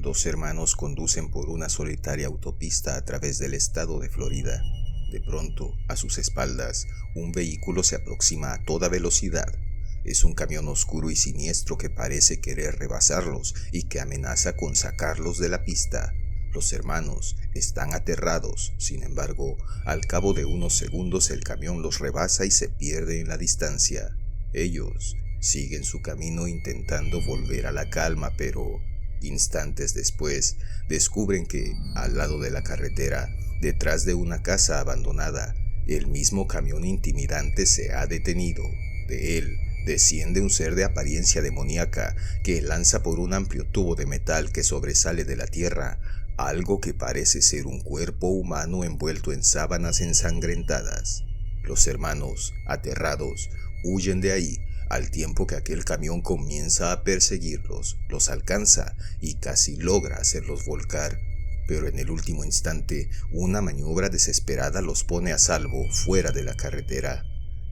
Dos hermanos conducen por una solitaria autopista a través del estado de Florida. De pronto, a sus espaldas, un vehículo se aproxima a toda velocidad. Es un camión oscuro y siniestro que parece querer rebasarlos y que amenaza con sacarlos de la pista. Los hermanos están aterrados. Sin embargo, al cabo de unos segundos el camión los rebasa y se pierde en la distancia. Ellos siguen su camino intentando volver a la calma, pero instantes después descubren que, al lado de la carretera, detrás de una casa abandonada, el mismo camión intimidante se ha detenido. De él desciende un ser de apariencia demoníaca que lanza por un amplio tubo de metal que sobresale de la tierra algo que parece ser un cuerpo humano envuelto en sábanas ensangrentadas. Los hermanos, aterrados, huyen de ahí, al tiempo que aquel camión comienza a perseguirlos, los alcanza y casi logra hacerlos volcar. Pero en el último instante, una maniobra desesperada los pone a salvo fuera de la carretera.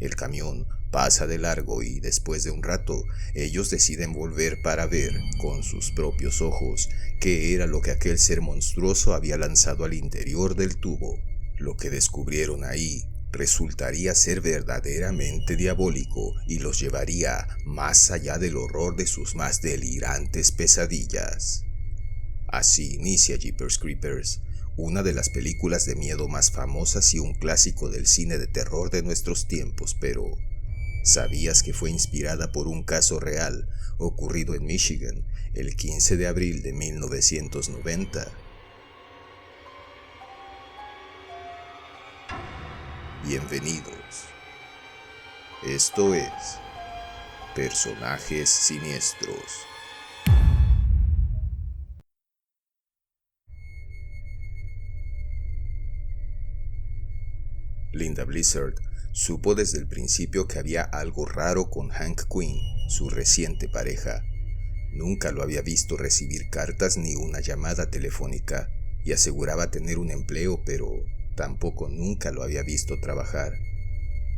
El camión pasa de largo y después de un rato, ellos deciden volver para ver, con sus propios ojos, qué era lo que aquel ser monstruoso había lanzado al interior del tubo. Lo que descubrieron ahí resultaría ser verdaderamente diabólico y los llevaría más allá del horror de sus más delirantes pesadillas. Así inicia Jeepers Creepers, una de las películas de miedo más famosas y un clásico del cine de terror de nuestros tiempos, pero ¿sabías que fue inspirada por un caso real ocurrido en Michigan el 15 de abril de 1990? Bienvenidos. Esto es Personajes Siniestros. Linda Blizzard supo desde el principio que había algo raro con Hank Quinn, su reciente pareja. Nunca lo había visto recibir cartas ni una llamada telefónica y aseguraba tener un empleo, pero tampoco nunca lo había visto trabajar.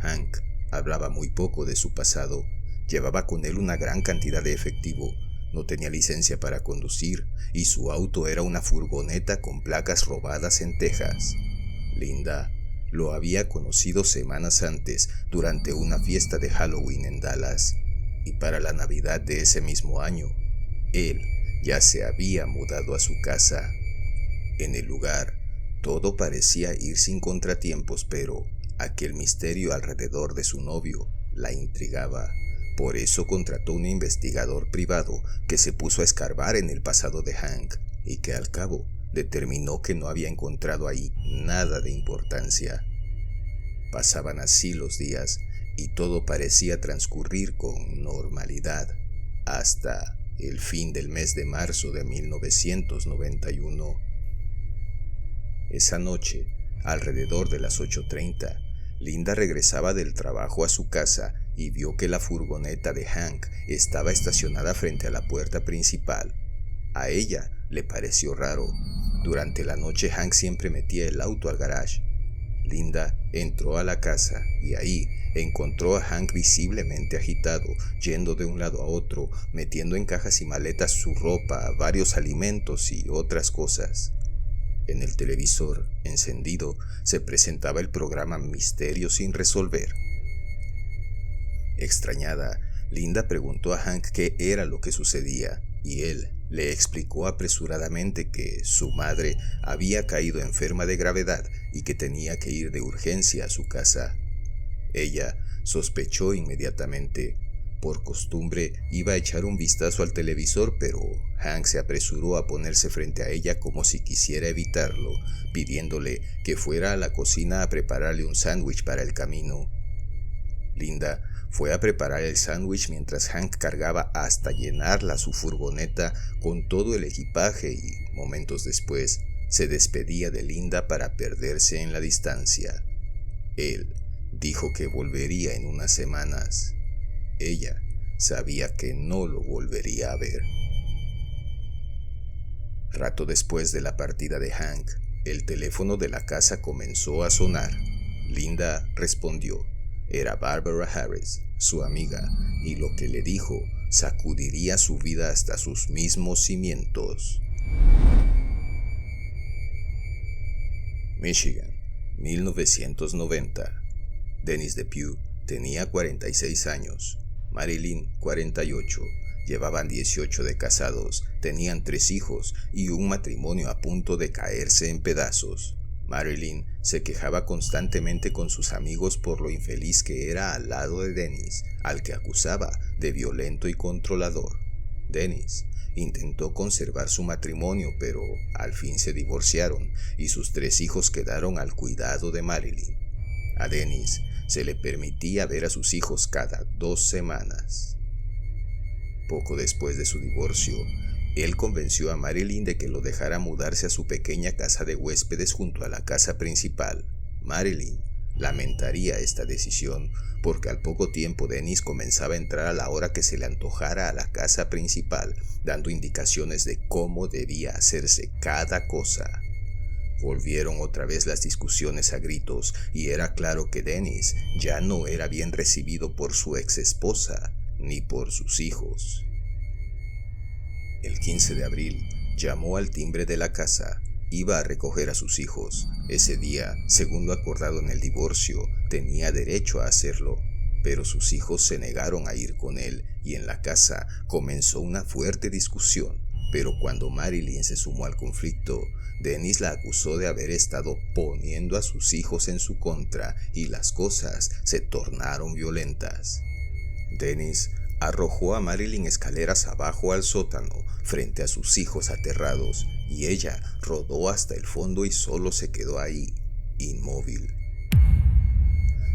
Hank hablaba muy poco de su pasado, llevaba con él una gran cantidad de efectivo, no tenía licencia para conducir y su auto era una furgoneta con placas robadas en Texas. Linda lo había conocido semanas antes durante una fiesta de Halloween en Dallas, y para la Navidad de ese mismo año, él ya se había mudado a su casa. En el lugar, todo parecía ir sin contratiempos, pero aquel misterio alrededor de su novio la intrigaba. Por eso contrató un investigador privado que se puso a escarbar en el pasado de Hank y que al cabo determinó que no había encontrado ahí nada de importancia. Pasaban así los días y todo parecía transcurrir con normalidad hasta el fin del mes de marzo de 1991. Esa noche, alrededor de las 8:30, Linda regresaba del trabajo a su casa y vio que la furgoneta de Hank estaba estacionada frente a la puerta principal. A ella le pareció raro. Durante la noche Hank siempre metía el auto al garage. Linda entró a la casa y ahí encontró a Hank visiblemente agitado, yendo de un lado a otro, metiendo en cajas y maletas su ropa, varios alimentos y otras cosas. En el televisor, encendido, se presentaba el programa Misterio sin resolver. Extrañada, Linda preguntó a Hank qué era lo que sucedía, y él le explicó apresuradamente que su madre había caído enferma de gravedad y que tenía que ir de urgencia a su casa. Ella sospechó inmediatamente. Por costumbre iba a echar un vistazo al televisor, pero Hank se apresuró a ponerse frente a ella como si quisiera evitarlo, pidiéndole que fuera a la cocina a prepararle un sándwich para el camino. Linda fue a preparar el sándwich mientras Hank cargaba hasta llenarla su furgoneta con todo el equipaje y, momentos después, se despedía de Linda para perderse en la distancia. Él dijo que volvería en unas semanas. Ella sabía que no lo volvería a ver. Rato después de la partida de Hank, el teléfono de la casa comenzó a sonar. Linda respondió. Era Barbara Harris, su amiga, y lo que le dijo sacudiría su vida hasta sus mismos cimientos. Michigan, 1990. Dennis Depew tenía 46 años, Marilyn 48. Llevaban 18 de casados, tenían 3 hijos y un matrimonio a punto de caerse en pedazos. Marilyn se quejaba constantemente con sus amigos por lo infeliz que era al lado de Dennis, al que acusaba de violento y controlador. Dennis intentó conservar su matrimonio, pero al fin se divorciaron y sus 3 hijos quedaron al cuidado de Marilyn. A Dennis se le permitía ver a sus hijos cada 2 semanas. Poco después de su divorcio, él convenció a Marilyn de que lo dejara mudarse a su pequeña casa de huéspedes junto a la casa principal. Marilyn lamentaría esta decisión porque al poco tiempo Dennis comenzaba a entrar a la hora que se le antojara a la casa principal, dando indicaciones de cómo debía hacerse cada cosa. Volvieron otra vez las discusiones a gritos y era claro que Dennis ya no era bien recibido por su ex esposa ni por sus hijos. El 15 de abril llamó al timbre de la casa. Iba a recoger a sus hijos. Ese día, según lo acordado en el divorcio, tenía derecho a hacerlo, pero sus hijos se negaron a ir con él y en la casa comenzó una fuerte discusión. Pero cuando Marilyn se sumó al conflicto, Dennis la acusó de haber estado poniendo a sus hijos en su contra y las cosas se tornaron violentas. Dennis arrojó a Marilyn escaleras abajo al sótano frente a sus hijos aterrados y ella rodó hasta el fondo y solo se quedó ahí, inmóvil.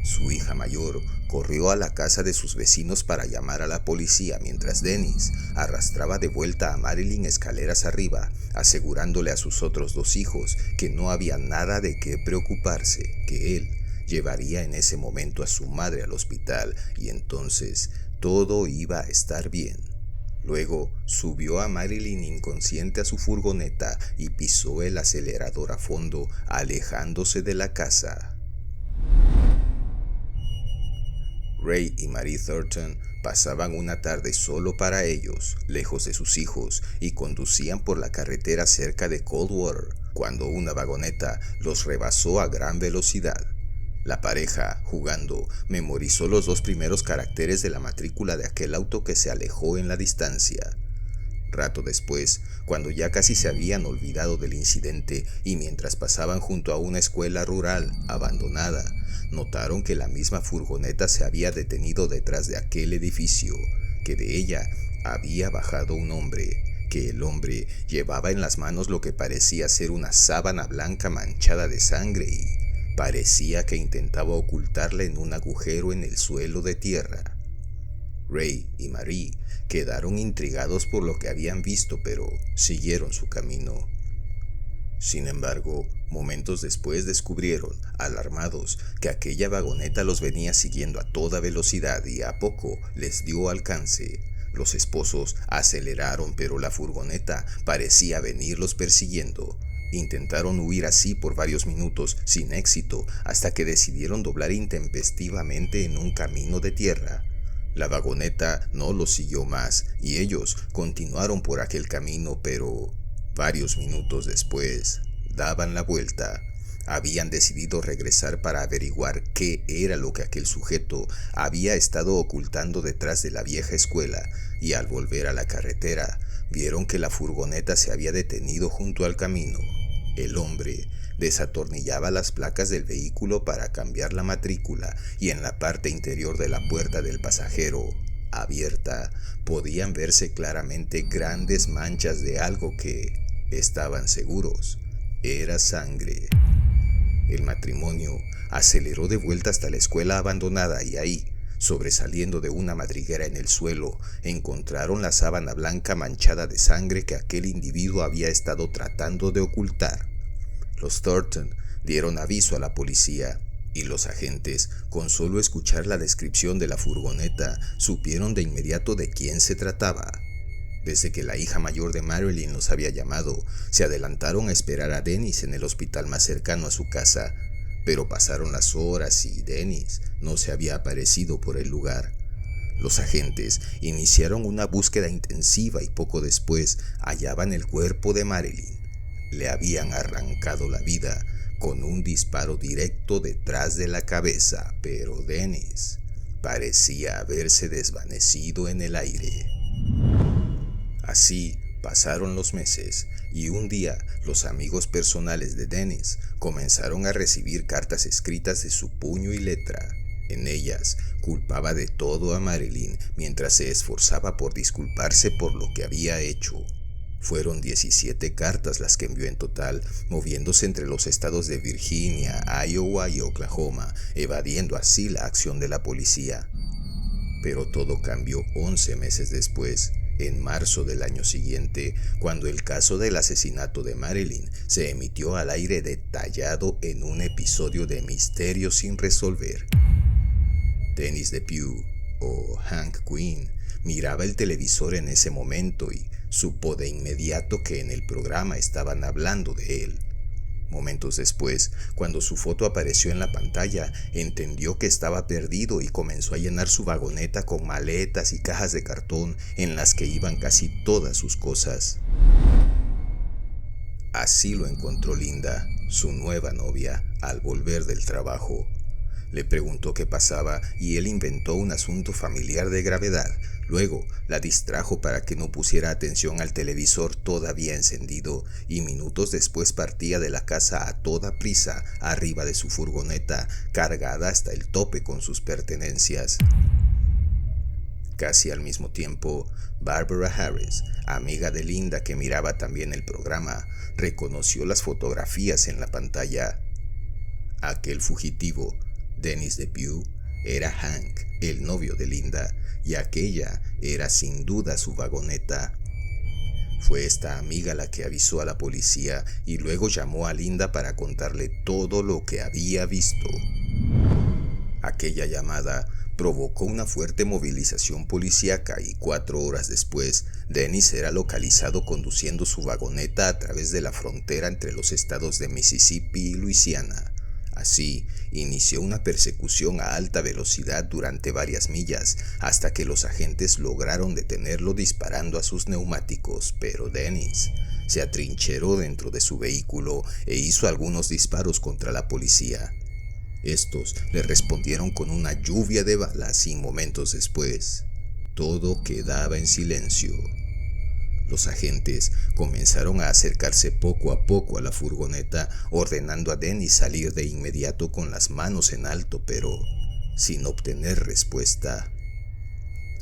Su hija mayor corrió a la casa de sus vecinos para llamar a la policía mientras Dennis arrastraba de vuelta a Marilyn escaleras arriba, asegurándole a sus otros 2 hijos que no había nada de qué preocuparse, que él llevaría en ese momento a su madre al hospital y entonces todo iba a estar bien. Luego subió a Marilyn inconsciente a su furgoneta y pisó el acelerador a fondo, alejándose de la casa. Ray y Marie Thornton pasaban una tarde solo para ellos, lejos de sus hijos, y conducían por la carretera cerca de Coldwater, cuando una vagoneta los rebasó a gran velocidad. La pareja, jugando, memorizó los 2 primeros caracteres de la matrícula de aquel auto que se alejó en la distancia. Rato después, cuando ya casi se habían olvidado del incidente y mientras pasaban junto a una escuela rural abandonada, notaron que la misma furgoneta se había detenido detrás de aquel edificio, que de ella había bajado un hombre, que el hombre llevaba en las manos lo que parecía ser una sábana blanca manchada de sangre y parecía que intentaba ocultarla en un agujero en el suelo de tierra. Ray y Marie quedaron intrigados por lo que habían visto, pero siguieron su camino. Sin embargo, momentos después descubrieron, alarmados, que aquella vagoneta los venía siguiendo a toda velocidad y a poco les dio alcance. Los esposos aceleraron, pero la furgoneta parecía venirlos persiguiendo. Intentaron huir así por varios minutos sin éxito hasta que decidieron doblar intempestivamente en un camino de tierra. La vagoneta no los siguió más y ellos continuaron por aquel camino, pero varios minutos después daban la vuelta. Habían decidido regresar para averiguar qué era lo que aquel sujeto había estado ocultando detrás de la vieja escuela y al volver a la carretera vieron que la furgoneta se había detenido junto al camino. El hombre desatornillaba las placas del vehículo para cambiar la matrícula y en la parte interior de la puerta del pasajero, abierta, podían verse claramente grandes manchas de algo que, estaban seguros, era sangre. El matrimonio aceleró de vuelta hasta la escuela abandonada y ahí, sobresaliendo de una madriguera en el suelo, encontraron la sábana blanca manchada de sangre que aquel individuo había estado tratando de ocultar. Los Thornton dieron aviso a la policía y los agentes, con solo escuchar la descripción de la furgoneta, supieron de inmediato de quién se trataba. Desde que la hija mayor de Marilyn los había llamado, se adelantaron a esperar a Dennis en el hospital más cercano a su casa, pero pasaron las horas y Dennis no se había aparecido por el lugar. Los agentes iniciaron una búsqueda intensiva y poco después hallaban el cuerpo de Marilyn. Le habían arrancado la vida con un disparo directo detrás de la cabeza, pero Dennis parecía haberse desvanecido en el aire. Así pasaron los meses y un día los amigos personales de Dennis comenzaron a recibir cartas escritas de su puño y letra. En ellas culpaba de todo a Marilyn mientras se esforzaba por disculparse por lo que había hecho. Fueron 17 cartas las que envió en total, moviéndose entre los estados de Virginia, Iowa y Oklahoma, evadiendo así la acción de la policía. Pero todo cambió 11 meses después, en marzo del año siguiente, cuando el caso del asesinato de Marilyn se emitió al aire detallado en un episodio de Misterio sin resolver. Dennis DePue, o Hank Quinn, miraba el televisor en ese momento y supo de inmediato que en el programa estaban hablando de él. Momentos después, cuando su foto apareció en la pantalla, entendió que estaba perdido y comenzó a llenar su vagoneta con maletas y cajas de cartón en las que iban casi todas sus cosas. Así lo encontró Linda, su nueva novia, al volver del trabajo. Le preguntó qué pasaba y él inventó un asunto familiar de gravedad. Luego la distrajo para que no pusiera atención al televisor todavía encendido y minutos después partía de la casa a toda prisa arriba de su furgoneta cargada hasta el tope con sus pertenencias. Casi al mismo tiempo, Barbara Harris, amiga de Linda que miraba también el programa, reconoció las fotografías en la pantalla. Aquel fugitivo, Dennis DePue, era Hank, el novio de Linda, y aquella era sin duda su vagoneta. Fue esta amiga la que avisó a la policía y luego llamó a Linda para contarle todo lo que había visto. Aquella llamada provocó una fuerte movilización policíaca y 4 horas después, Dennis era localizado conduciendo su vagoneta a través de la frontera entre los estados de Mississippi y Luisiana. Así, inició una persecución a alta velocidad durante varias millas, hasta que los agentes lograron detenerlo disparando a sus neumáticos, pero Dennis se atrincheró dentro de su vehículo e hizo algunos disparos contra la policía. Estos le respondieron con una lluvia de balas y momentos después, todo quedaba en silencio. Los agentes comenzaron a acercarse poco a poco a la furgoneta, ordenando a Dennis salir de inmediato con las manos en alto, pero sin obtener respuesta.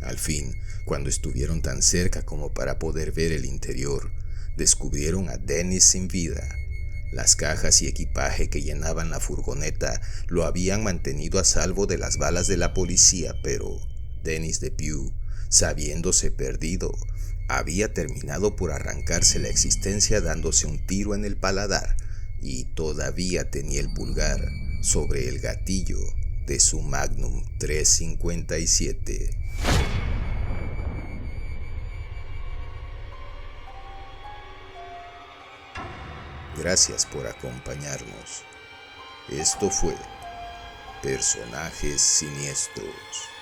Al fin, cuando estuvieron tan cerca como para poder ver el interior, descubrieron a Dennis sin vida. Las cajas y equipaje que llenaban la furgoneta lo habían mantenido a salvo de las balas de la policía, pero Dennis DePue, sabiéndose perdido, había terminado por arrancarse la existencia dándose un tiro en el paladar y todavía tenía el pulgar sobre el gatillo de su Magnum 357. Gracias por acompañarnos. Esto fue Personajes Siniestros.